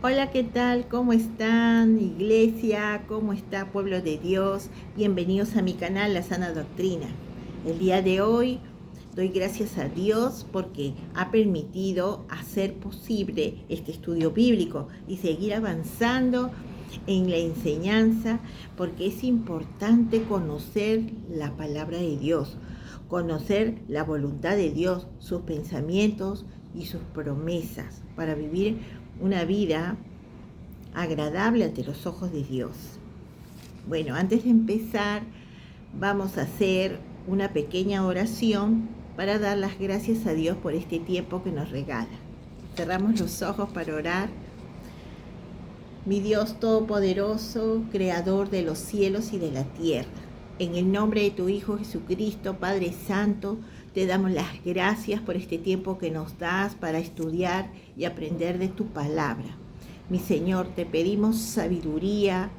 Hola, ¿qué tal? ¿Cómo están, iglesia? ¿Cómo está, pueblo de Dios? Bienvenidos a mi canal, La Sana Doctrina. El día de hoy doy gracias a Dios porque ha permitido hacer posible este estudio bíblico y seguir avanzando en la enseñanza, porque es importante conocer la palabra de Dios, conocer la voluntad de Dios, sus pensamientos y sus promesas para vivir una vida agradable ante los ojos de Dios. Bueno, antes de empezar, vamos a hacer una pequeña oración para dar las gracias a Dios por este tiempo que nos regala. Cerramos los ojos para orar. Mi Dios Todopoderoso, Creador de los cielos y de la tierra, en el nombre de tu Hijo Jesucristo, Padre Santo, te damos las gracias por este tiempo que nos das para estudiar y aprender de tu palabra. Mi Señor, te pedimos sabiduría,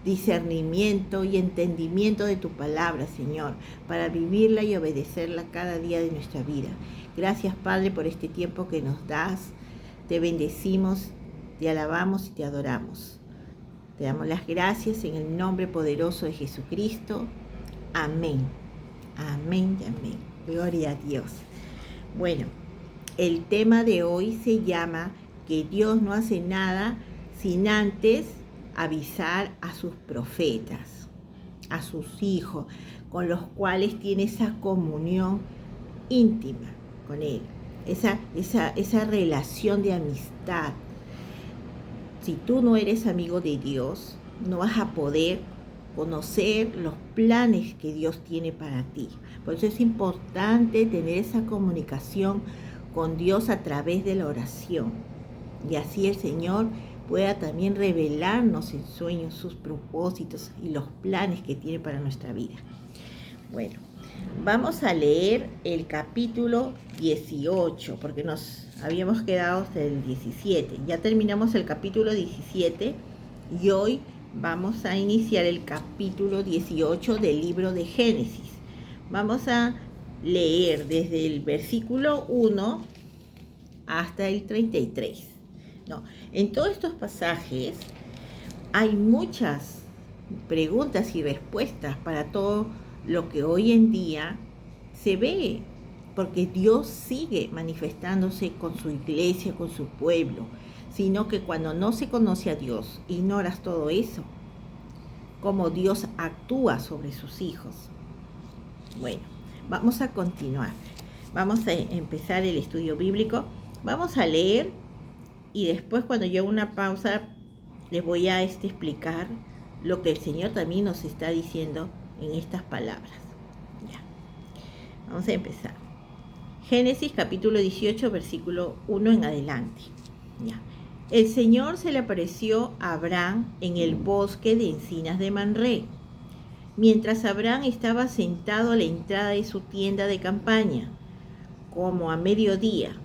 discernimiento y entendimiento de tu palabra, Señor, para vivirla y obedecerla cada día de nuestra vida. Gracias, Padre, por este tiempo que nos das. Te bendecimos, te alabamos y te adoramos. Te damos las gracias en el nombre poderoso de Jesucristo. Amén. Amén y amén. Gloria a Dios. Bueno, el tema de hoy se llama que Dios no hace nada sin antes avisar a sus profetas, a sus hijos, con los cuales tiene esa comunión íntima con Él, esa relación de amistad. Si tú no eres amigo de Dios, no vas a poder conocer los planes que Dios tiene para ti. Por eso es importante tener esa comunicación con Dios a través de la oración. Y así el Señor pueda también revelarnos en sueños sus propósitos y los planes que tiene para nuestra vida. Bueno, vamos a leer el capítulo 18, porque nos habíamos quedado hasta el 17. Ya terminamos el capítulo 17 y hoy vamos a iniciar el capítulo 18 del libro de Génesis. Vamos a leer desde el versículo 1 hasta el 33. No, en todos estos pasajes hay muchas preguntas y respuestas para todo lo que hoy en día se ve, porque Dios sigue manifestándose con su iglesia, con su pueblo, sino que cuando no se conoce a Dios, ignoras todo eso, cómo Dios actúa sobre sus hijos. Bueno, vamos a continuar. Vamos a empezar el estudio bíblico. Vamos a leer y después, cuando yo haga una pausa, les voy a explicar lo que el Señor también nos está diciendo en estas palabras. Ya. Vamos a empezar. Génesis capítulo 18, versículo 1 en adelante. Ya. El Señor se le apareció a Abraham en el bosque de encinas de Manré, mientras Abraham estaba sentado a la entrada de su tienda de campaña, como a mediodía.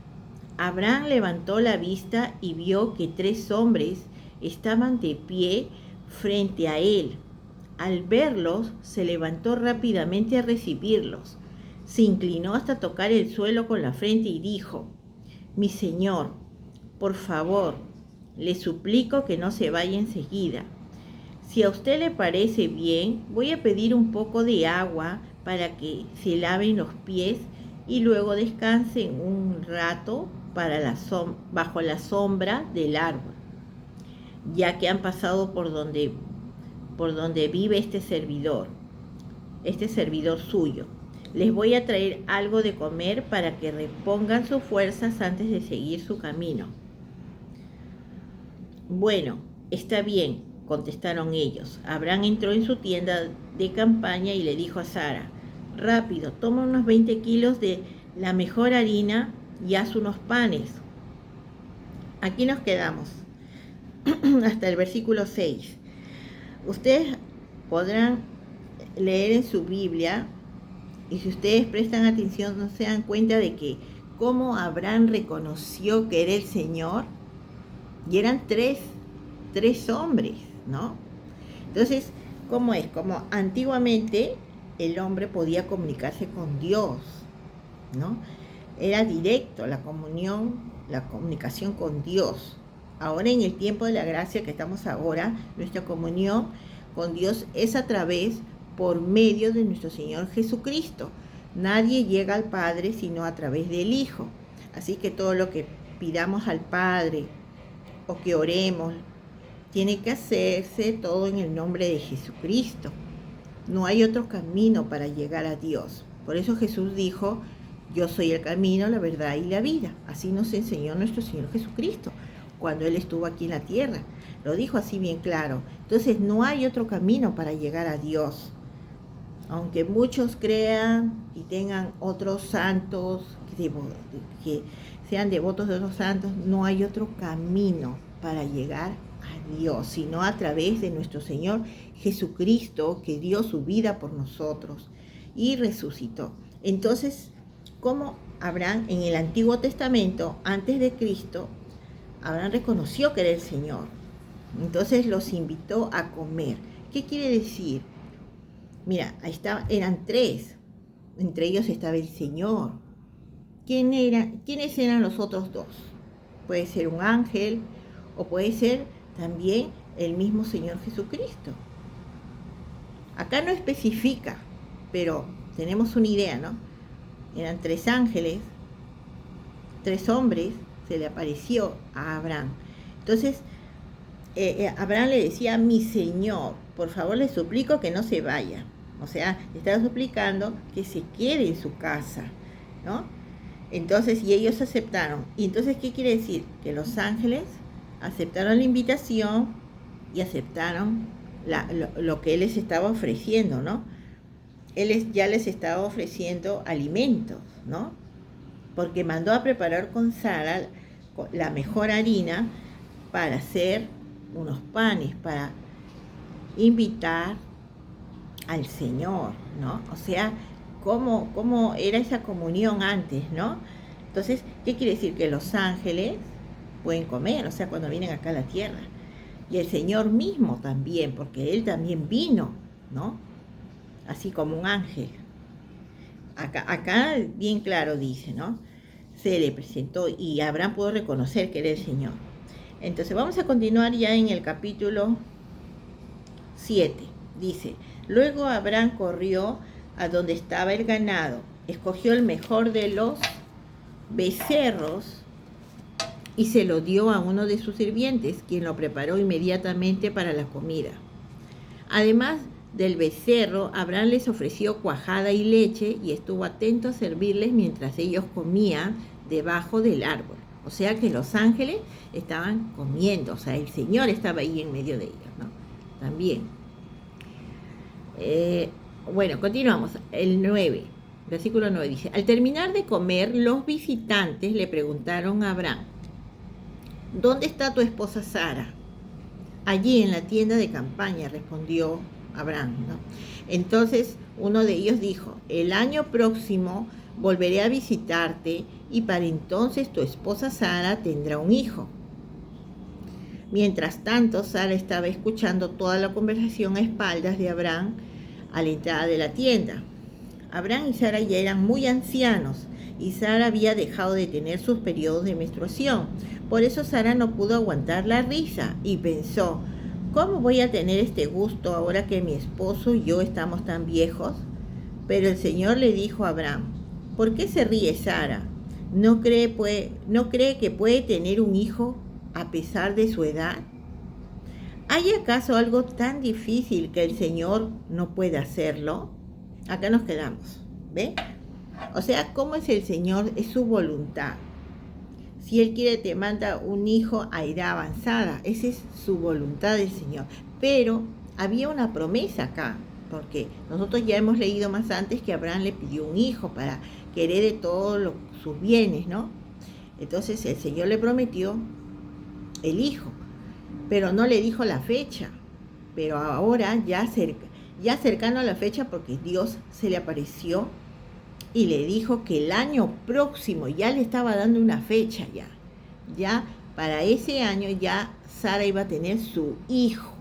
Abraham levantó la vista y vio que 3 hombres estaban de pie frente a él. Al verlos, se levantó rápidamente a recibirlos. Se inclinó hasta tocar el suelo con la frente y dijo: Mi señor, por favor, le suplico que no se vaya enseguida. Si a usted le parece bien, voy a pedir un poco de agua para que se laven los pies y luego descansen un rato bajo la sombra del árbol, ya que han pasado por donde vive este servidor suyo. Les voy a traer algo de comer para que repongan sus fuerzas antes de seguir su camino. Bueno, está bien, contestaron ellos. Abraham entró en su tienda de campaña y le dijo a Sara: rápido, toma unos 20 kilos de la mejor harina y haz unos panes. Aquí nos quedamos hasta el versículo 6. Ustedes podrán leer en su Biblia, y si ustedes prestan atención, no se dan cuenta de que cómo Abraham reconoció que era el Señor, y eran tres hombres, ¿no? Entonces, ¿cómo es? Como antiguamente el hombre podía comunicarse con Dios, ¿no? Era directo la comunicación con Dios. Ahora en el tiempo de la gracia que estamos ahora, nuestra comunión con Dios es a través, por medio de nuestro Señor Jesucristo. Nadie llega al Padre sino a través del Hijo. Así que todo lo que pidamos al Padre o que oremos, tiene que hacerse todo en el nombre de Jesucristo. No hay otro camino para llegar a Dios. Por eso Jesús dijo, yo soy el camino, la verdad y la vida. Así nos enseñó nuestro Señor Jesucristo cuando Él estuvo aquí en la tierra. Lo dijo así bien claro. Entonces no hay otro camino para llegar a Dios. Aunque muchos crean y tengan otros santos, que sean devotos de otros santos, no hay otro camino para llegar a Dios, sino a través de nuestro Señor Jesucristo, que dio su vida por nosotros y resucitó. Entonces, como Abraham en el Antiguo Testamento, antes de Cristo, Abraham reconoció que era el Señor. Entonces los invitó a comer. ¿Qué quiere decir? Mira, ahí estaba, eran 3. Entre ellos estaba el Señor. ¿Quiénes eran los otros 2? Puede ser un ángel o puede ser también el mismo Señor Jesucristo. Acá no especifica, pero tenemos una idea, ¿no? Eran 3 ángeles, 3 hombres, se le apareció a Abraham. Entonces, Abraham le decía, mi Señor, por favor le suplico que no se vaya. O sea, le estaba suplicando que se quede en su casa, ¿no? Entonces, y ellos aceptaron. Y entonces, ¿qué quiere decir? Que los ángeles aceptaron la invitación y aceptaron lo que Él les estaba ofreciendo, ¿no? Él ya les estaba ofreciendo alimentos, ¿no? Porque mandó a preparar con Sara la mejor harina para hacer unos panes, para invitar al Señor, ¿no? O sea, cómo era esa comunión antes, ¿no? Entonces, ¿qué quiere decir? Que los ángeles pueden comer, o sea, cuando vienen acá a la tierra. Y el Señor mismo también, porque Él también vino, ¿no? Así como un ángel. Acá bien claro dice, ¿no? Se le presentó y Abraham pudo reconocer que era el Señor. Entonces vamos a continuar ya en el capítulo 7. Dice, luego Abraham corrió a donde estaba el ganado, escogió el mejor de los becerros y se lo dio a uno de sus sirvientes, quien lo preparó inmediatamente para la comida. Además del becerro, Abraham les ofreció cuajada y leche y estuvo atento a servirles mientras ellos comían debajo del árbol. O sea que los ángeles estaban comiendo, o sea, el Señor estaba ahí en medio de ellos, ¿no? También. Bueno, continuamos. El 9, versículo 9 dice, al terminar de comer, los visitantes le preguntaron a Abraham, ¿dónde está tu esposa Sara? Allí en la tienda de campaña, respondió Abraham, ¿no? Entonces uno de ellos dijo, el año próximo volveré a visitarte y para entonces tu esposa Sara tendrá un hijo. Mientras tanto, Sara estaba escuchando toda la conversación a espaldas de Abraham a la entrada de la tienda. Abraham y Sara ya eran muy ancianos y Sara había dejado de tener sus periodos de menstruación. Por eso Sara no pudo aguantar la risa y pensó, ¿cómo voy a tener este gusto ahora que mi esposo y yo estamos tan viejos? Pero el Señor le dijo a Abraham, ¿por qué se ríe Sara? ¿No cree que puede tener un hijo a pesar de su edad? ¿Hay acaso algo tan difícil que el Señor no puede hacerlo? Acá nos quedamos, ¿ve? O sea, ¿cómo es el Señor? Es su voluntad. Si Él quiere, te manda un hijo a edad avanzada. Esa es su voluntad del Señor. Pero había una promesa acá, porque nosotros ya hemos leído más antes que Abraham le pidió un hijo para que herede todos sus bienes, ¿no? Entonces el Señor le prometió el hijo, pero no le dijo la fecha. Pero ahora, ya cercano a la fecha, porque Dios se le apareció y le dijo que el año próximo, ya le estaba dando una fecha ya para ese año ya Sara iba a tener su hijo.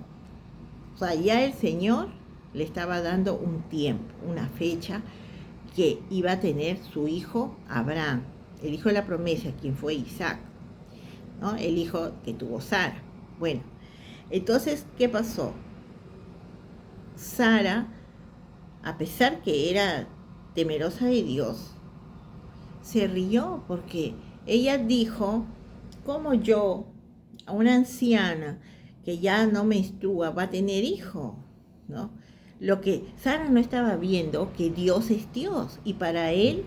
O sea, ya el Señor le estaba dando un tiempo, una fecha que iba a tener su hijo Abraham, el hijo de la promesa, quien fue Isaac. ¿no? El hijo que tuvo Sara. Bueno, entonces, ¿qué pasó? Sara, a pesar que era temerosa de Dios, se rió porque ella dijo, ¿cómo yo, a una anciana que ya no menstrua, va a tener hijo? ¿No? Lo que Sara no estaba viendo, que Dios es Dios y para él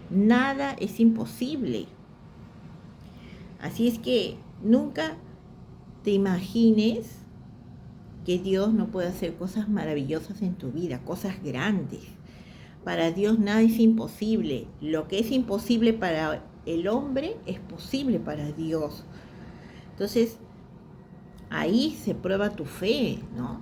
nada es imposible. Así es que nunca te imagines que Dios no puede hacer cosas maravillosas en tu vida, cosas grandes. Para Dios nada es imposible. Lo que es imposible para el hombre es posible para Dios. Entonces, ahí se prueba tu fe, ¿no?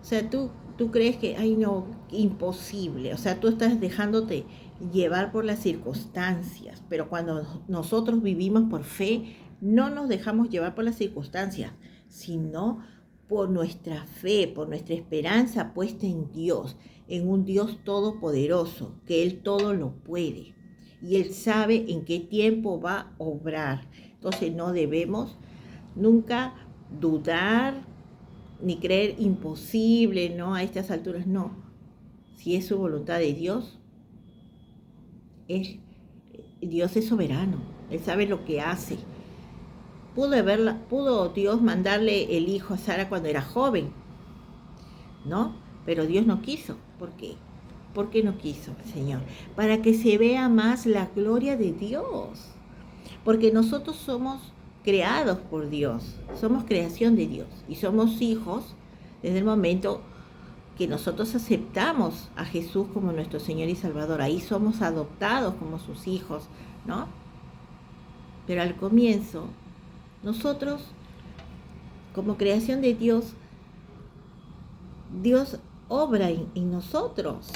O sea, tú crees que, ay no, imposible. O sea, tú estás dejándote llevar por las circunstancias. Pero cuando nosotros vivimos por fe, no nos dejamos llevar por las circunstancias, sino por nuestra fe, por nuestra esperanza puesta en Dios, en un Dios todopoderoso, que Él todo lo puede. Y Él sabe en qué tiempo va a obrar. Entonces no debemos nunca dudar ni creer imposible, ¿no? A estas alturas, no. Si es su voluntad de Dios, Dios es soberano. Él sabe lo que hace. Pudo Dios mandarle el hijo a Sara cuando era joven, ¿no? Pero Dios no quiso. ¿Por qué? ¿Por qué no quiso el Señor? Para que se vea más la gloria de Dios. Porque nosotros somos creados por Dios, somos creación de Dios y somos hijos desde el momento que nosotros aceptamos a Jesús como nuestro Señor y Salvador. Ahí somos adoptados como sus hijos, ¿no? Pero al comienzo, nosotros, como creación de Dios, Dios obra en nosotros.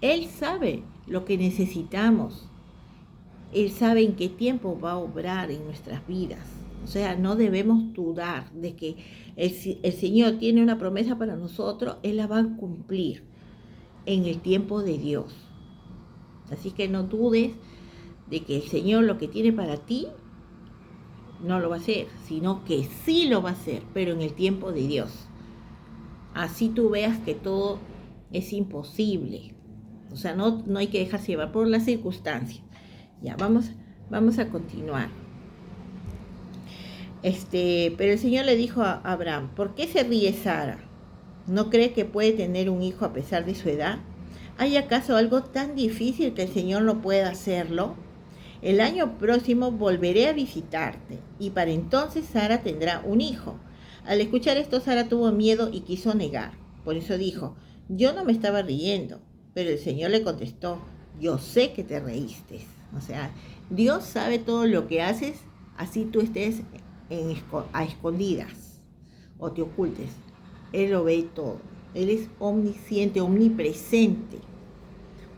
Él sabe lo que necesitamos. Él sabe en qué tiempo va a obrar en nuestras vidas. O sea, no debemos dudar de que el Señor tiene una promesa para nosotros, Él la va a cumplir en el tiempo de Dios. Así que no dudes de que el Señor lo que tiene para ti no lo va a hacer, sino que sí lo va a hacer, pero en el tiempo de Dios. Así tú veas que todo es imposible. O sea, no hay que dejarse llevar por las circunstancias. Ya, vamos a continuar. Pero el Señor le dijo a Abraham, ¿por qué se ríe Sara? ¿No cree que puede tener un hijo a pesar de su edad? ¿Hay acaso algo tan difícil que el Señor no pueda hacerlo? El año próximo volveré a visitarte y para entonces Sara tendrá un hijo. Al escuchar esto, Sara tuvo miedo y quiso negar. Por eso dijo, yo no me estaba riendo. Pero el Señor le contestó, yo sé que te reíste. O sea, Dios sabe todo lo que haces, así tú estés a escondidas o te ocultes. Él lo ve todo. Él es omnisciente, omnipresente,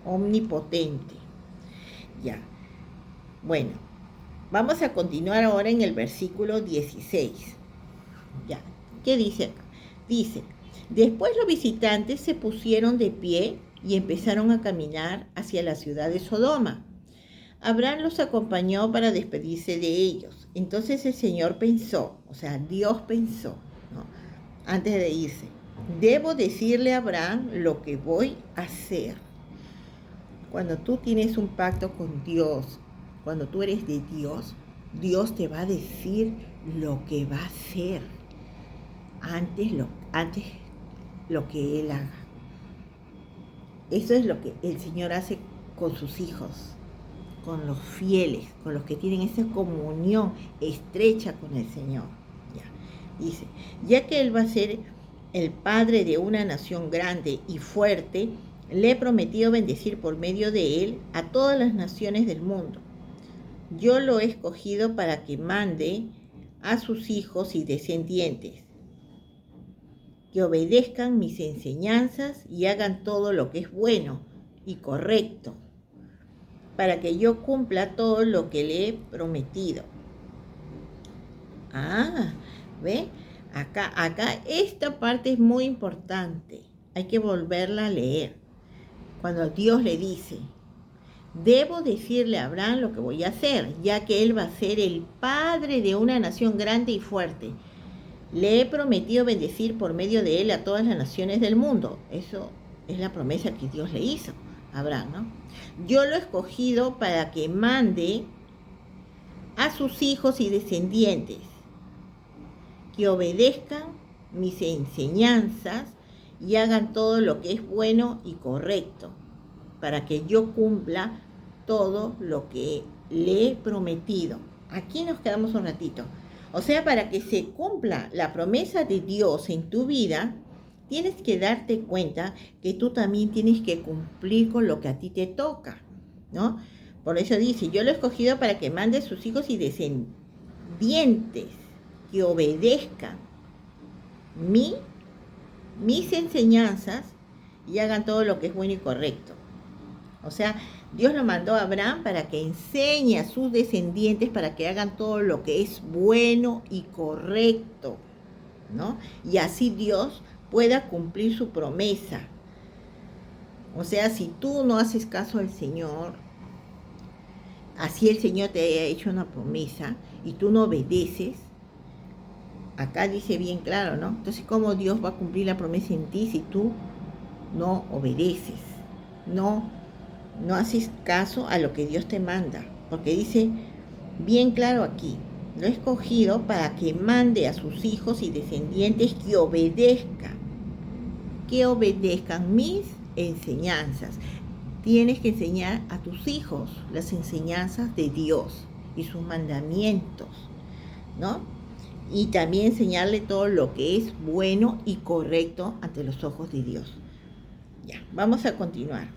omnipotente. Ya. Bueno, vamos a continuar ahora en el versículo 16. Ya. ¿Qué dice acá? Dice, después los visitantes se pusieron de pie y empezaron a caminar hacia la ciudad de Sodoma. Abraham los acompañó para despedirse de ellos. Entonces el Señor pensó, o sea, Dios pensó, ¿no? Antes de irse, debo decirle a Abraham lo que voy a hacer. Cuando tú tienes un pacto con Dios, cuando tú eres de Dios, Dios te va a decir lo que va a hacer antes lo que Él haga. Eso es lo que el Señor hace con sus hijos, con los fieles, con los que tienen esa comunión estrecha con el Señor. Ya. Dice, ya que Él va a ser el padre de una nación grande y fuerte, le he prometido bendecir por medio de Él a todas las naciones del mundo. Yo lo he escogido para que mande a sus hijos y descendientes, que obedezcan mis enseñanzas y hagan todo lo que es bueno y correcto, para que yo cumpla todo lo que le he prometido. ¿Ve? Acá esta parte es muy importante. Hay que volverla a leer. Cuando Dios le dice, Debo decirle a Abraham lo que voy a hacer, ya que él va a ser el padre de una nación grande y fuerte. Le he prometido bendecir por medio de él a todas las naciones del mundo. Eso es la promesa que Dios le hizo a Abraham, ¿no? Yo lo he escogido para que mande a sus hijos y descendientes que obedezcan mis enseñanzas y hagan todo lo que es bueno y correcto, para que yo cumpla todo lo que le he prometido. Aquí nos quedamos un ratito. O sea, para que se cumpla la promesa de Dios en tu vida, tienes que darte cuenta que tú también tienes que cumplir con lo que a ti te toca, ¿no? Por eso dice, yo lo he escogido para que mande a sus hijos y descendientes que obedezcan mis enseñanzas y hagan todo lo que es bueno y correcto. O sea, Dios lo mandó a Abraham para que enseñe a sus descendientes para que hagan todo lo que es bueno y correcto, ¿no? Y así Dios pueda cumplir su promesa. O sea, si tú no haces caso al Señor, así el Señor te haya hecho una promesa y tú no obedeces, acá dice bien claro, ¿no? Entonces, ¿cómo Dios va a cumplir la promesa en ti si tú no obedeces? No haces caso a lo que Dios te manda, porque dice bien claro aquí, lo he escogido para que mande a sus hijos y descendientes que obedezcan mis enseñanzas. Tienes que enseñar a tus hijos las enseñanzas de Dios y sus mandamientos, ¿no? Y también enseñarle todo lo que es bueno y correcto ante los ojos de Dios. Ya, vamos a continuar.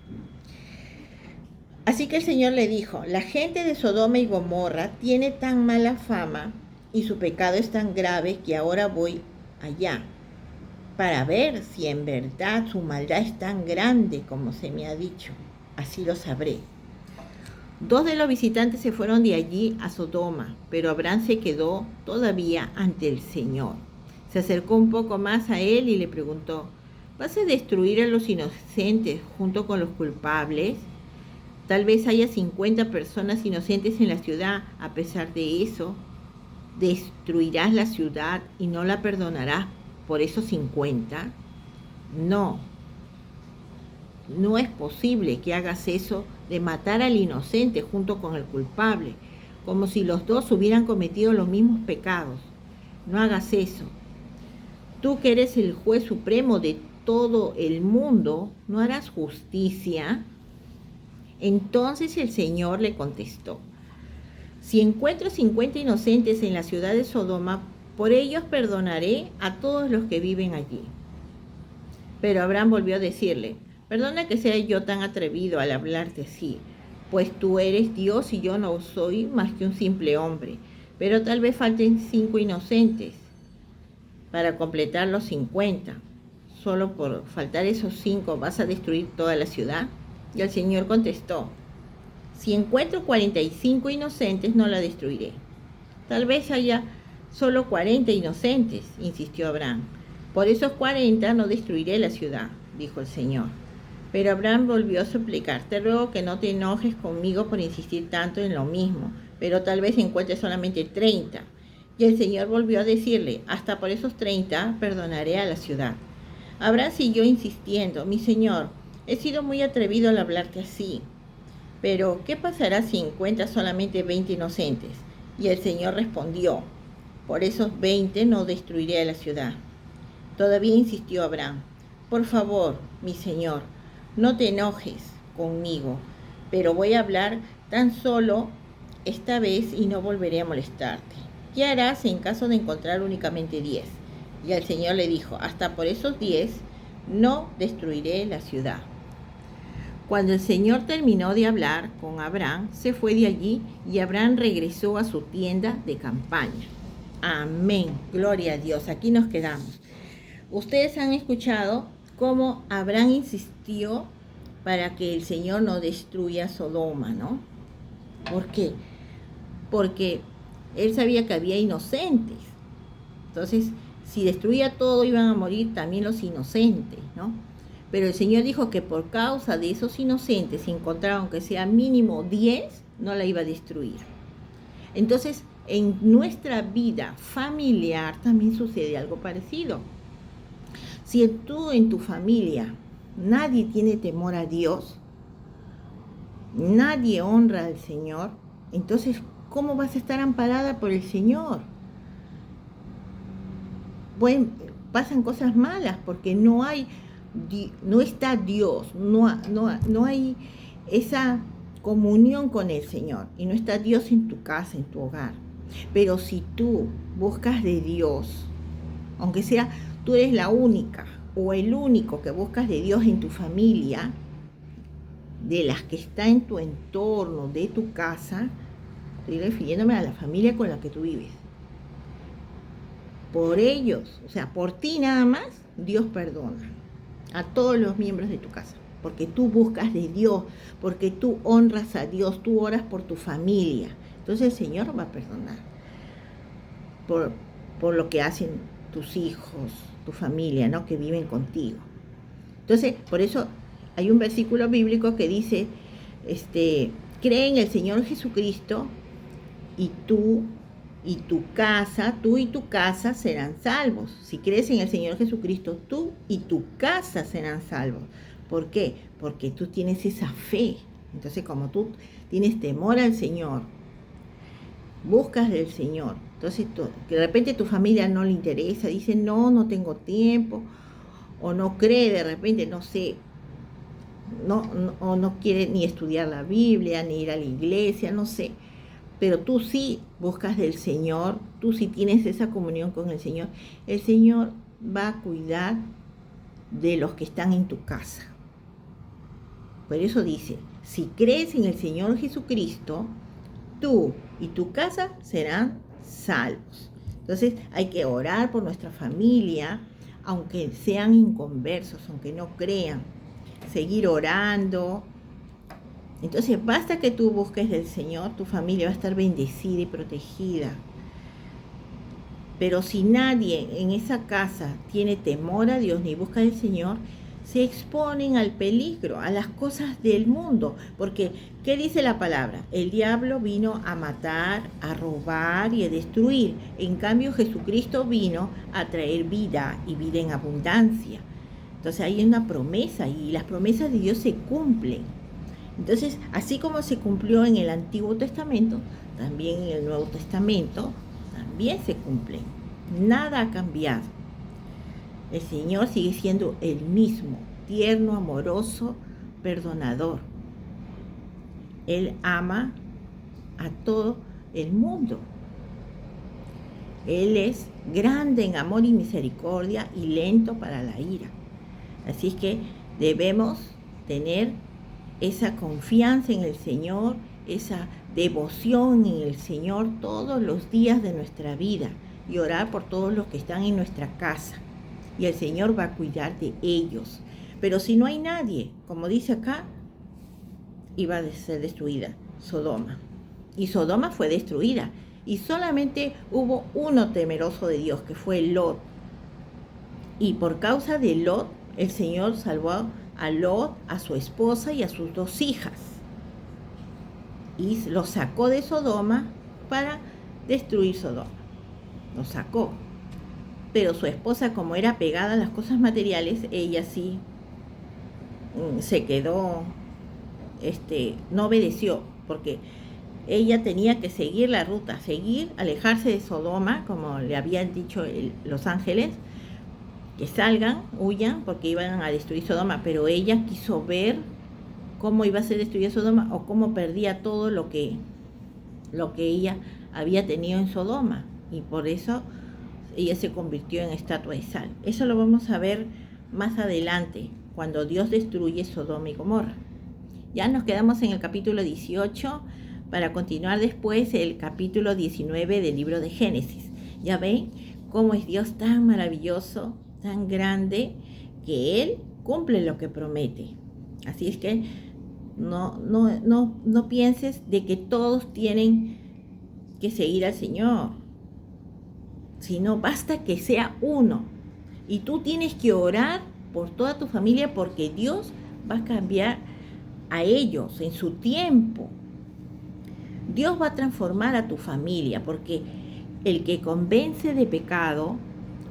Así que el Señor le dijo, la gente de Sodoma y Gomorra tiene tan mala fama y su pecado es tan grave que ahora voy allá para ver si en verdad su maldad es tan grande como se me ha dicho. Así lo sabré. 2 de los visitantes se fueron de allí a Sodoma, pero Abraham se quedó todavía ante el Señor. Se acercó un poco más a él y le preguntó, ¿vas a destruir a los inocentes junto con los culpables? Tal vez haya 50 personas inocentes en la ciudad. A pesar de eso, ¿destruirás la ciudad y no la perdonarás por esos 50? No es posible que hagas eso de matar al inocente junto con el culpable, como si los dos hubieran cometido los mismos pecados. No hagas eso. Tú que eres el juez supremo de todo el mundo, ¿no harás justicia? Entonces el Señor le contestó, si encuentro 50 inocentes en la ciudad de Sodoma, por ellos perdonaré a todos los que viven allí. Pero Abraham volvió a decirle, perdona que sea yo tan atrevido al hablarte así, pues tú eres Dios y yo no soy más que un simple hombre, pero tal vez falten 5 inocentes para completar los 50. Solo por faltar esos 5, ¿vas a destruir toda la ciudad? Y el Señor contestó, si encuentro 45 inocentes, no la destruiré. Tal vez haya solo 40 inocentes, insistió Abraham. Por esos 40 no destruiré la ciudad, dijo el Señor. Pero Abraham volvió a suplicar, te ruego que no te enojes conmigo por insistir tanto en lo mismo, pero tal vez encuentre solamente 30. Y el Señor volvió a decirle, hasta por esos 30 perdonaré a la ciudad. Abraham siguió insistiendo, mi Señor, he sido muy atrevido al hablarte así, pero ¿qué pasará si encuentras solamente 20 inocentes? Y el Señor respondió, por esos 20 no destruiré a la ciudad. Todavía insistió Abraham, por favor, mi Señor, no te enojes conmigo, pero voy a hablar tan solo esta vez y no volveré a molestarte. ¿Qué harás en caso de encontrar únicamente 10? Y el Señor le dijo, hasta por esos 10 no destruiré la ciudad. Cuando el Señor terminó de hablar con Abraham, se fue de allí y Abraham regresó a su tienda de campaña. Amén, gloria a Dios, aquí nos quedamos. Ustedes han escuchado cómo Abraham insistió para que el Señor no destruya Sodoma, ¿no? ¿Por qué? Porque él sabía que había inocentes. Entonces, si destruía todo, iban a morir también los inocentes, ¿no? Pero el Señor dijo que por causa de esos inocentes, si encontraban que sea mínimo 10, no la iba a destruir. Entonces, en nuestra vida familiar también sucede algo parecido. Si tú en tu familia nadie tiene temor a Dios, nadie honra al Señor, entonces, ¿cómo vas a estar amparada por el Señor? Bueno, pasan cosas malas porque no está Dios, no hay esa comunión con el Señor y no está Dios en tu casa, en tu hogar. Pero si tú buscas de Dios, aunque sea tú eres la única o el único que buscas de Dios en tu familia, de las que está en tu entorno, de tu casa, estoy refiriéndome a la familia con la que tú vives. Por ellos, o sea, por ti nada más, Dios perdona a todos los miembros de tu casa, porque tú buscas de Dios, porque tú honras a Dios, tú oras por tu familia. Entonces el Señor va a perdonar por lo que hacen tus hijos, tu familia, ¿no? Que viven contigo. Entonces, por eso hay un versículo bíblico que dice, cree en el Señor Jesucristo y tú y tu casa serán salvos. Si crees en el Señor Jesucristo, tú y tu casa serán salvos. ¿Por qué? Porque tú tienes esa fe. Entonces, como tú tienes temor al Señor, buscas del Señor, entonces que de repente tu familia no le interesa, dice, no tengo tiempo, o no cree de repente, no sé, o no quiere ni estudiar la Biblia, ni ir a la iglesia, no sé. Pero tú sí buscas del Señor, tú sí tienes esa comunión con el Señor va a cuidar de los que están en tu casa. Por eso dice, si crees en el Señor Jesucristo, tú y tu casa serán salvos. Entonces hay que orar por nuestra familia, aunque sean inconversos, aunque no crean, seguir orando. Entonces basta que tú busques del Señor, tu familia va a estar bendecida y protegida. Pero si nadie en esa casa tiene temor a Dios ni busca del Señor, se exponen al peligro, a las cosas del mundo. Porque, ¿qué dice la palabra? El diablo vino a matar, a robar y a destruir. En cambio, Jesucristo vino a traer vida y vida en abundancia. Entonces hay una promesa y las promesas de Dios se cumplen. Entonces, así como se cumplió en el Antiguo Testamento, también en el Nuevo Testamento, también se cumplen. Nada ha cambiado. El Señor sigue siendo el mismo, tierno, amoroso, perdonador. Él ama a todo el mundo. Él es grande en amor y misericordia y lento para la ira. Así es que debemos tener esa confianza en el Señor, esa devoción en el Señor todos los días de nuestra vida y orar por todos los que están en nuestra casa. Y el Señor va a cuidar de ellos. Pero si no hay nadie, como dice acá, iba a ser destruida Sodoma. Y Sodoma fue destruida. Y solamente hubo uno temeroso de Dios, que fue Lot. Y por causa de Lot, el Señor salvó a Lot, a su esposa y a sus 2 hijas. Y los sacó de Sodoma para destruir Sodoma. Los sacó. Pero su esposa, como era pegada a las cosas materiales, ella sí se quedó, no obedeció, porque ella tenía que seguir la ruta, alejarse de Sodoma, como le habían dicho los ángeles, que salgan, huyan, porque iban a destruir Sodoma, pero ella quiso ver cómo iba a ser destruida Sodoma o cómo perdía todo lo que ella había tenido en Sodoma, y por eso ella se convirtió en estatua de sal. Eso lo vamos a ver más adelante, cuando Dios destruye Sodoma y Gomorra. Ya nos quedamos en el capítulo 18 para continuar después el capítulo 19 del libro de Génesis. Ya ven cómo es Dios tan maravilloso, tan grande, que Él cumple lo que promete. Así es que no pienses de que todos tienen que seguir al Señor, sino basta que sea uno. Y tú tienes que orar por toda tu familia, porque Dios va a cambiar a ellos en su tiempo. Dios va a transformar a tu familia, porque el que convence de pecado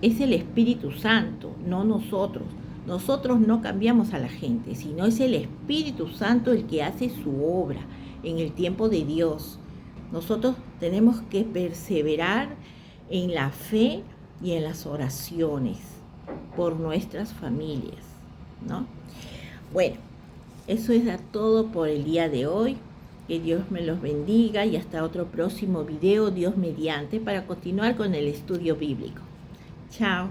es el Espíritu Santo, no nosotros. Nosotros no cambiamos a la gente, sino es el Espíritu Santo el que hace su obra en el tiempo de Dios. Nosotros tenemos que perseverar en la fe y en las oraciones por nuestras familias, ¿no? Bueno, eso es todo por el día de hoy. Que Dios me los bendiga y hasta otro próximo video, Dios mediante, para continuar con el estudio bíblico. Chao.